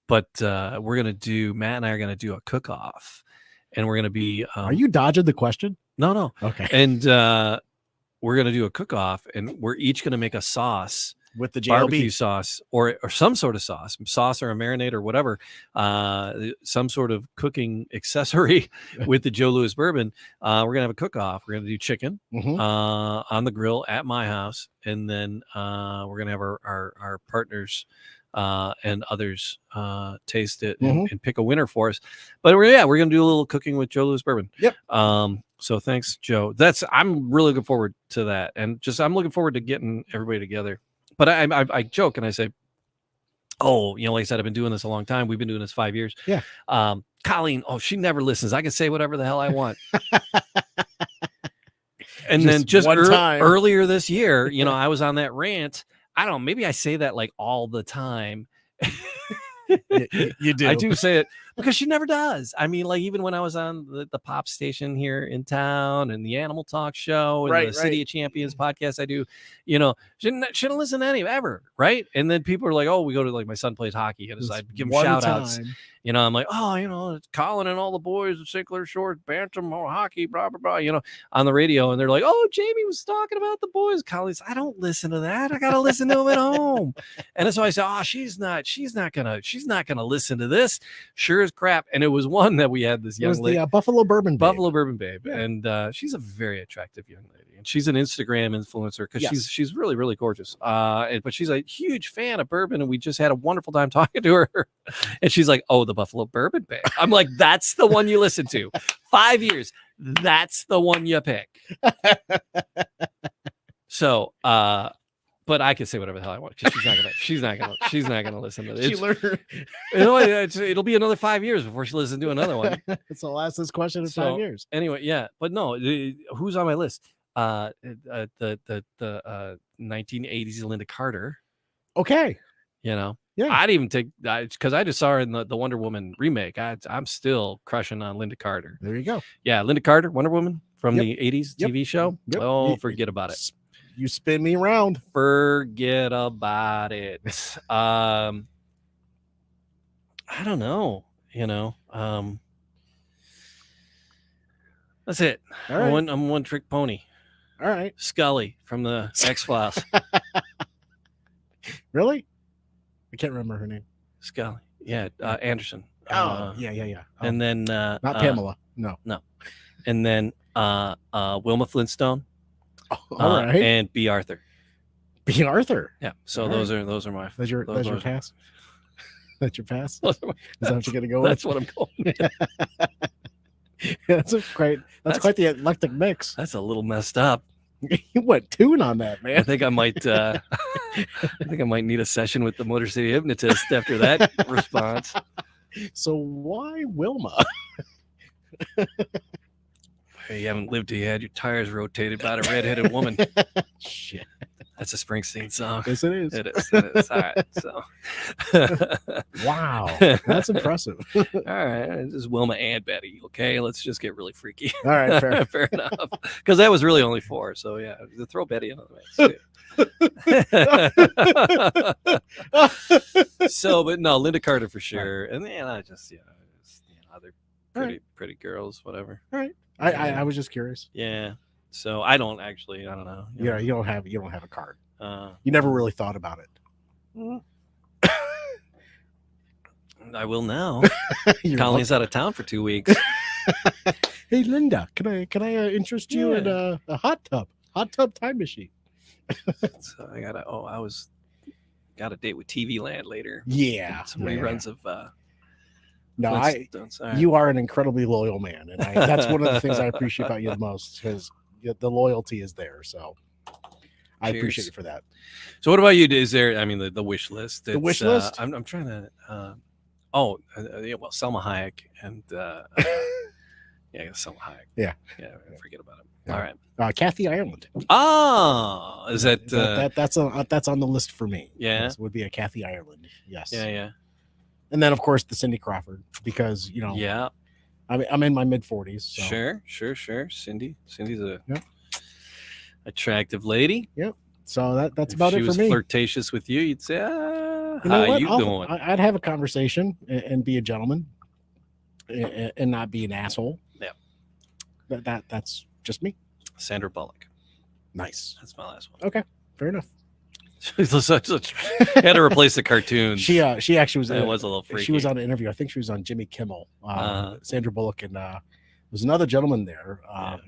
But Matt and I are going to do a cook-off, and we're going to be. Are you dodging the question? No. Okay. And we're going to do a cook-off, and we're each going to make a sauce with the barbecue sauce or some sort of sauce or a marinade or whatever, some sort of cooking accessory with the Joe Louis bourbon. We're going to have a cook-off. We're going to do chicken on the grill at my house, and then we're going to have our partners and others taste it and pick a winner for us. But we're going to do a little cooking with Joe Louis bourbon. Yep. So thanks, Joe. I'm really looking forward to that, and I'm looking forward to getting everybody together. But I joke and I say, oh, like I said, I've been doing this a long time. We've been doing this 5 years. Yeah. Colleen, she never listens. I can say whatever the hell I want. And Just then just one time. earlier this year, I was on that rant. I don't know. Maybe I say that like all the time. You do. I do say it because she never does. I mean, like even when I was on the pop station here in town and the Animal Talk show and the City of Champions podcast I do, she didn't listen to any ever, right? And then people are like, oh, we go to like my son plays hockey and I give him shout outs. I'm like, oh, it's Colin and all the boys at St. Clair Shores, Bantam, hockey, blah, blah, blah, on the radio. And they're like, oh, Jamie was talking about the boys. Colin's, I don't listen to that. I got to listen to him at home. And so I said, oh, she's not going to listen to this. Sure as crap. And it was one that we had this young lady. The Buffalo Bourbon Babe. Yeah. And she's a very attractive young lady. And she's an Instagram influencer because she's really, really gorgeous. But she's a huge fan of bourbon. And we just had a wonderful time talking to her. And she's like, oh, the Buffalo Bourbon Babe. I'm like, that's the one you listen to. 5 years. That's the one you pick. So, but I can say whatever the hell I want because she's not gonna listen to this. It'll be another 5 years before she listens to another one. So I'll ask this question in 5 years. Anyway, yeah, but no, who's on my list? The 1980s Linda Carter. Okay. Yeah. I'd even take that because I just saw her in the Wonder Woman remake. I'm still crushing on Linda Carter. There you go. Yeah, Linda Carter, Wonder Woman from the 80s TV show. Yep. Oh, forget about it. You spin me around. Forget about it. I don't know. That's it. All right. I'm one trick pony. All right. Scully from the X-Files. Really? I can't remember her name. Scully. Yeah, Anderson. Yeah. And then not Pamela. No. And then Wilma Flintstone. All right. And B. Arthur. B. Arthur. Yeah. So All those right. are my. That's your pass. That's your pass. Is that what you're gonna go That's with? what I'm going with. That's quite the eclectic mix. That's a little messed up. You went tune on that, man. I think I might need a session with the Motor City hypnotist after that response. So why Wilma? Hey, you haven't lived till you had your tires rotated by a redheaded woman. Shit. That's a Springsteen song. Yes, it is. It is. All right. So Wow. That's impressive. all right. This is Wilma and Betty. Okay. Let's just get really freaky. All right, fair. Fair enough. Because that was really only 4. So yeah, throw Betty in the mix. So, but no, Linda Carter for sure. And then I just, other pretty girls, whatever. All right. I was just curious. Yeah. So I don't know. Yeah, you don't have a card. You never really thought about it. I will now. Colleen's out of town for 2 weeks. Hey Linda, can I interest you in a hot tub time machine? So I got a date with TV Land later. Yeah, some reruns of. You are an incredibly loyal man, and that's one of the things I appreciate about you the most because the loyalty is there. So I appreciate you for that. So what about you? Is there? I mean, the wish list. The wish list. I'm trying to. Selma Hayek and Selma Hayek. Yeah. Forget about it. All right. Kathy Ireland. Oh, is that that's on the list for me? Yeah, this would be a Kathy Ireland. Yes. Yeah. And then of course the Cindy Crawford because Yeah. I'm in my mid 40s. So. Sure. Cindy's a attractive lady. Yep. So that's about it for me. If she was flirtatious with you, you'd say, how you doing? I'd have a conversation and be a gentleman and not be an asshole. Yeah. That's just me. Sandra Bullock. Nice. That's my last one. Okay. Fair enough. Had to replace the cartoons. She actually was. It was a little freaky. She was on an interview. I think she was on Jimmy Kimmel. Sandra Bullock and there was another gentleman there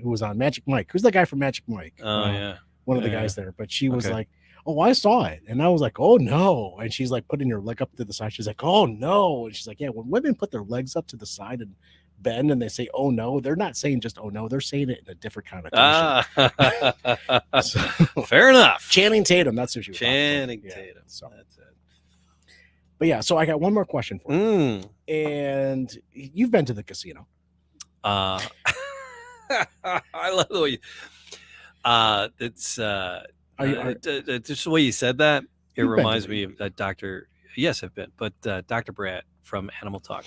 who was on Magic Mike. Who's the guy from Magic Mike? One of the guys there. But she was like, "Oh, I saw it," and I was like, "Oh no!" And she's like putting her leg up to the side. She's like, "Oh no!" And she's like, "Yeah, when women put their legs up to the side and bend and they say, "Oh no," they're not saying just "Oh no," they're saying it in a different connotation. Ah, So, fair enough. Channing Tatum, that's who she was. Channing Yeah, Tatum. so. That's it. But yeah, so I got one more question for you. Mm. And you've been to the casino. I love the way you, it's just the way you said that. It You've been reminds to me of Dr. Yes, I've been, but Dr. Brad from Animal Talk.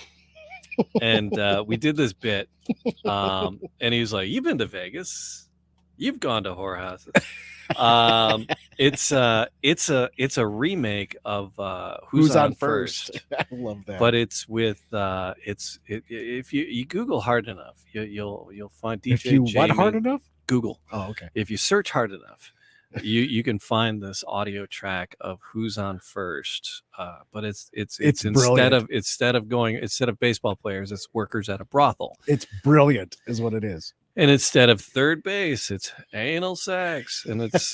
And we did this bit. And he was like, "You've been to Vegas. You've gone to whorehouses." It's a remake of Who's on First. I love that. But it's with if you Google hard enough, you'll find DJ if you Jamie. what hard enough? Google. Oh, okay. If you search hard enough, you can find this audio track of Who's on First. But it's instead of baseball players, it's workers at a brothel. It's brilliant, is what it is. And instead of third base, it's anal sex, and it's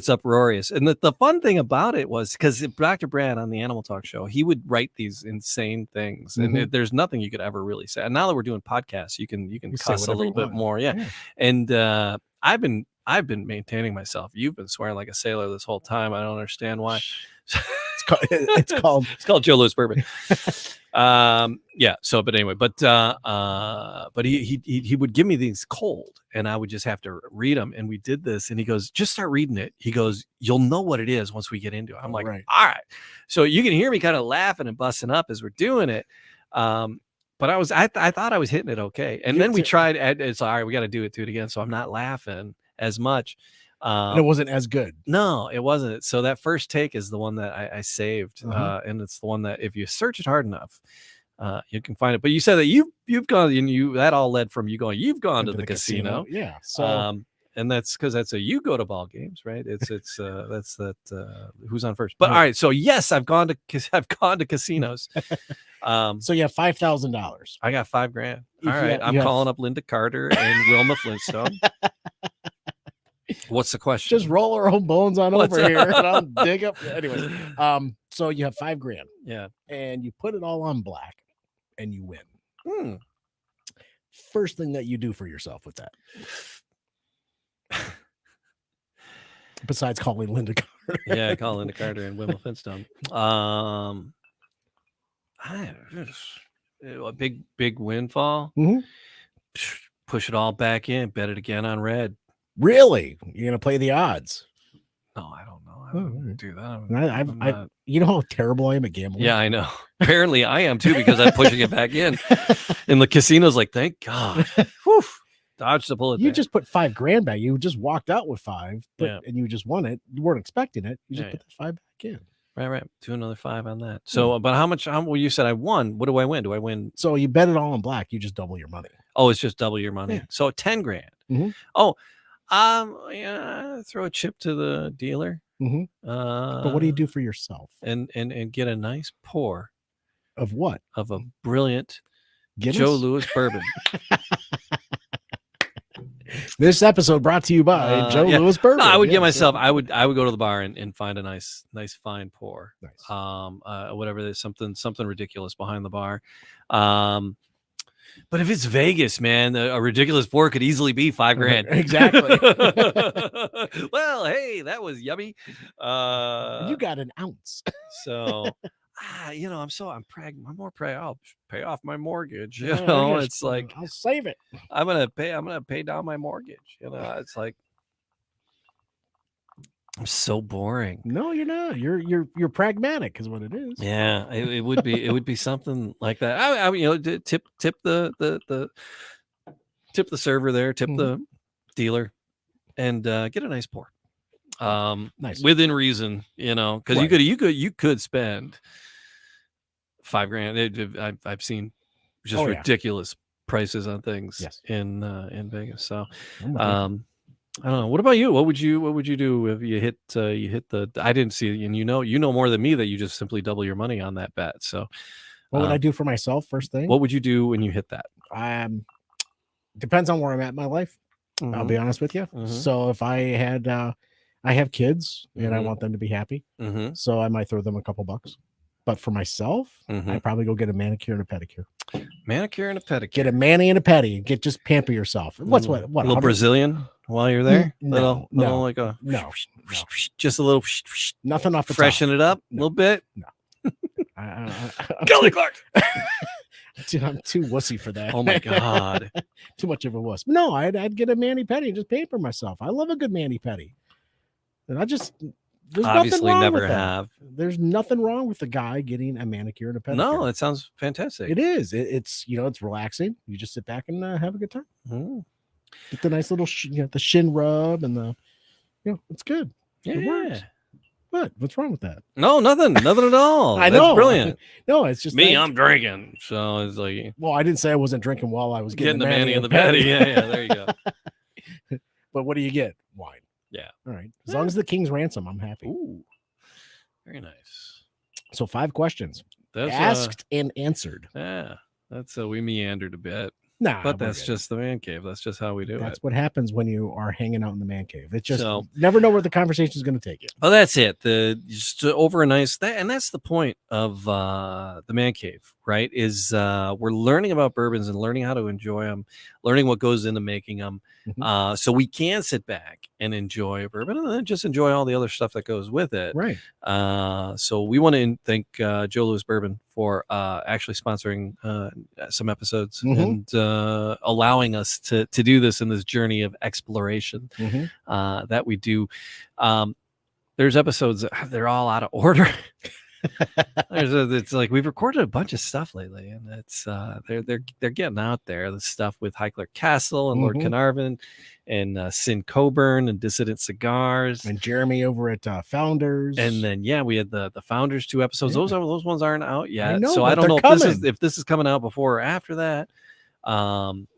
uproarious. And the fun thing about it was because Dr. Brad on the Animal Talk show, he would write these insane things, and there's nothing you could ever really say. And now that we're doing podcasts, you can cuss a little bit more, yeah. And I've been maintaining myself. You've been swearing like a sailor this whole time. I don't understand why. It's called Joe Louis Bourbon. Yeah. So, but anyway, but he would give me these cold, and I would just have to read them. And we did this, and he goes, "Just start reading it." He goes, "You'll know what it is once we get into it." I'm like, right. All right. So you can hear me kind of laughing and busting up as we're doing it. But I thought I was hitting it okay, and then we tried. It's all right. We got to do it again. So I'm not laughing as much. And it wasn't as good. No, it wasn't. So that first take is the one that I saved, and it's the one that if you search it hard enough, you can find it. But you said that you've gone, and that all led from you going. You've gone to the casino, yeah. So and that's because that's you go to ball games, right? It's that's that Who's on First. But all right, so yes, I've gone to casinos. So you have $5,000. I got $5,000. All right, I'm calling up Linda Carter and Wilma Flintstone. What's the question? Just roll our own bones on over here, and I'll dig up. Anyways, so you have $5,000. Yeah, and you put it all on black, and you win. First thing that you do for yourself with that, besides calling Linda Carter. Yeah, call Linda Carter and Wilma Flintstone. A big windfall. Push it all back in. Bet it again on red. Really? You're gonna play the odds? No, I don't know. I wouldn't do that. You know how terrible I am at gambling. Yeah, I know. Apparently, I am too because I'm pushing it back in. And the casino's like, thank God. Whew, dodged the bullet. You just put $5,000 back. You just walked out with $5,000, yeah. And you just won it. You weren't expecting it. You just put the $5,000 back in. Right. Do another $5 on that. So, but how much? Well, you said I won. What do I win? Do I win? So you bet it all on black. You just double your money. Oh, it's just double your money. Yeah. So $10,000. Oh. Yeah, throw a chip to the dealer. But what do you do for yourself? And get a nice pour of what? Of a brilliant Guinness? Joe Louis Bourbon. This episode brought to you by Joe Louis Bourbon. No, I would get myself. I would go to the bar and find a nice fine pour. Nice. Whatever. There's something ridiculous behind the bar. But if it's Vegas, man, a ridiculous pour could easily be $5,000. Exactly. Well, hey, that was yummy. You got an ounce. So, I'm more I'll pay off my mortgage. You know, it's like I'll save it. I'm gonna pay down my mortgage. You know, it's like I'm so boring. No, you're not. You're pragmatic, is what it is. Yeah, it would be something like that. I tip the server there, tip the dealer, and get a nice pour. Nice within reason, because you could spend $5,000. I've seen just ridiculous prices on things in Vegas. So, I don't know. What about you? What would you do if you hit the? I didn't see, and you know more than me that you just simply double your money on that bet. So, what would I do for myself first thing? What would you do when you hit that? Depends on where I'm at in my life. I'll be honest with you. So if I have kids and I want them to be happy, so I might throw them a couple bucks. But for myself, Mhm. I'd probably go get a manicure and a pedicure. Manicure and a pedicure. Get a mani and a pedi, and just pamper yourself. What's what? A little 100 Brazilian while you're there? No, little no, like a no. just a little Nothing off the freshen top. it up a No. little bit. I'm Kelly too, Clark. I'm too wussy for that. Oh my god. Too much of a wuss. No, I'd get a mani pedi and just pamper myself. I love a good mani pedi. And there's Obviously nothing wrong never with that. have. There's nothing wrong with the guy getting a manicure and a pedicure. No, it sounds fantastic. It is. It's it's relaxing. You just sit back and have a good time. Mm. Get the nice little the shin rub and it's good. It Yeah. works. What's wrong with that? No, nothing at all. I That's know. brilliant. No, it's just Me, I'm drinking. So it's like well, I didn't say I wasn't drinking while I was getting getting the mani and the patty. Yeah, there you go. But what do you get? Wine. Yeah. All right. As long as the king's ransom, I'm happy. Ooh. Very nice. So 5 questions. That's Asked and answered. yeah. That's we meandered a bit. Nah, But we're that's good. just the man cave. That's just how we do That's it. what happens when you are hanging out in the man cave. It's just So- never know where the conversation is going to take you. Oh, that's it. Just over a nice and that's the point of the man cave, right? Is we're learning about bourbons and learning how to enjoy them, learning what goes into making them, Mhm. so we can sit back and enjoy a bourbon and then just enjoy all the other stuff that goes with it. Right. So we want to thank Joe Louis Bourbon for actually sponsoring some episodes Mhm. and allowing us to do this in this journey of exploration Mhm. that we do. There's episodes that they're all out of order. It's like we've recorded a bunch of stuff lately, and it's they're getting out there. The stuff with Highclere Castle and Lord Mhm. Carnarvon and Sin Coburn and Dissident Cigars. And Jeremy over at Founders. And then we had the Founders 2 episodes. Yeah. Those ones aren't out yet. know, So I but don't know they're if this is coming out before or after that.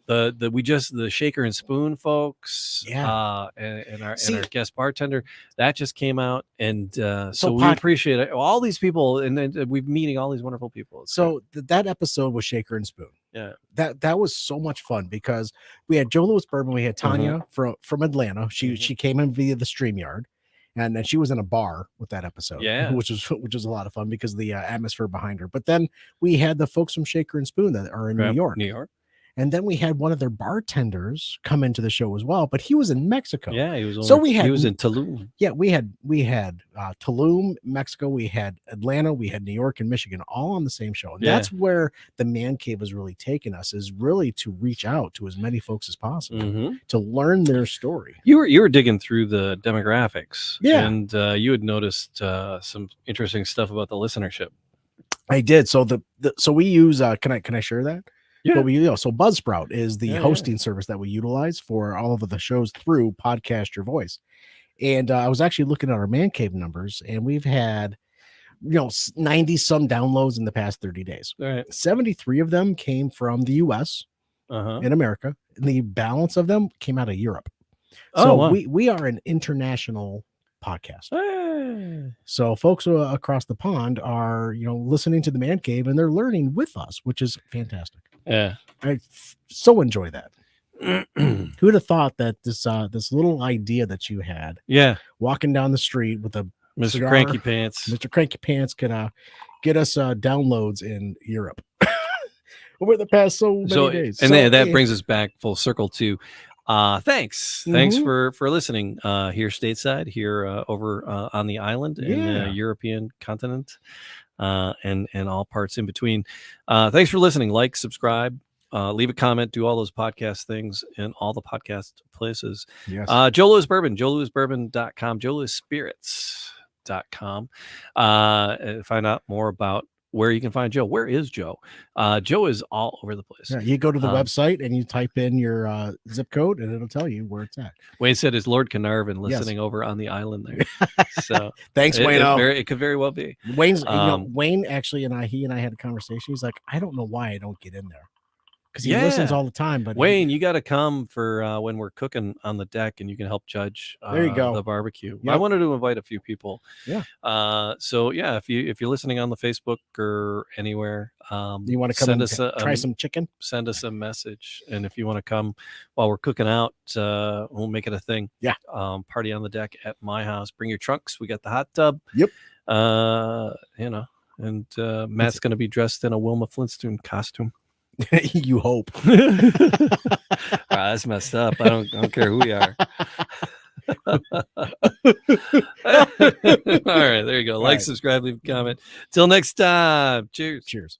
The Shaker and Spoon folks, and our guest bartender, that just came out, and so we appreciate it. All these people, and then we're meeting all these wonderful people. So that episode was Shaker and Spoon. Yeah, that was so much fun because we had Joe Louis Bourbon, we had Tanya from Atlanta. She came in via the StreamYard. And then she was in a bar with that episode, which was a lot of fun because of the atmosphere behind her. But then we had the folks from Shaker and Spoon that are in New York. And then we had one of their bartenders come into the show as well, but he was in Mexico. Yeah, he was. He was in Tulum. Yeah, we had Tulum, Mexico, we had Atlanta, we had New York and Michigan, all on the same show. And that's where the man cave has really taken us, is really to reach out to as many folks as possible to learn their story. You were digging through the demographics, and you had noticed some interesting stuff about the listenership. I did. So so we use can I share that? Yeah. But so Buzzsprout is the hosting service that we utilize for all of the shows through Podcast Your Voice. And I was actually looking at our man cave numbers, and we've had 90 some downloads in the past 30 days. All right. 73 of them came from the US in America, and the balance of them came out of Europe. So we are an international podcast. So folks across the pond are listening to the man cave, and they're learning with us, which is fantastic. Yeah, I so enjoy that. Who'd have thought that this little idea that you had, walking down the street with a Mr. cigar, Cranky Pants, could get us downloads in Europe over the past so many days. And that brings us back full circle to thanks for listening here stateside, here over on the island in the European continent, and all parts in between. Thanks for listening. Like, subscribe, leave a comment, do all those podcast things in all the podcast places. Yes. Joe Louis Bourbon, joelouisbourbon.com, joelouisspirits.com. Find out more about where you can find Joe. Where is Joe? Joe is all over the place. Yeah, you go to the website and you type in your zip code, and it'll tell you where it's at. Wayne said it's Lord Carnarvon listening over on the island there. So thanks, Wayne. It could very well be. Wayne's Wayne actually he and I had a conversation. He's like, I don't know why I don't get in there, because he listens all the time. But Wayne, you got to come for when we're cooking on the deck, and you can help judge there you go. the barbecue. Yep. I wanted to invite a few people. Yeah. So if you're listening on the Facebook or anywhere, you want to come try some chicken, send us a message. And if you want to come while we're cooking out, we'll make it a thing. Yeah. Party on the deck at my house. Bring your trunks. We got the hot tub. Yep. And Matt's going to be dressed in a Wilma Flintstone costume. You hope. That's messed up. I don't care who we are. All right, there you go. Like, right. subscribe, leave a comment. Till next time. Cheers. Cheers.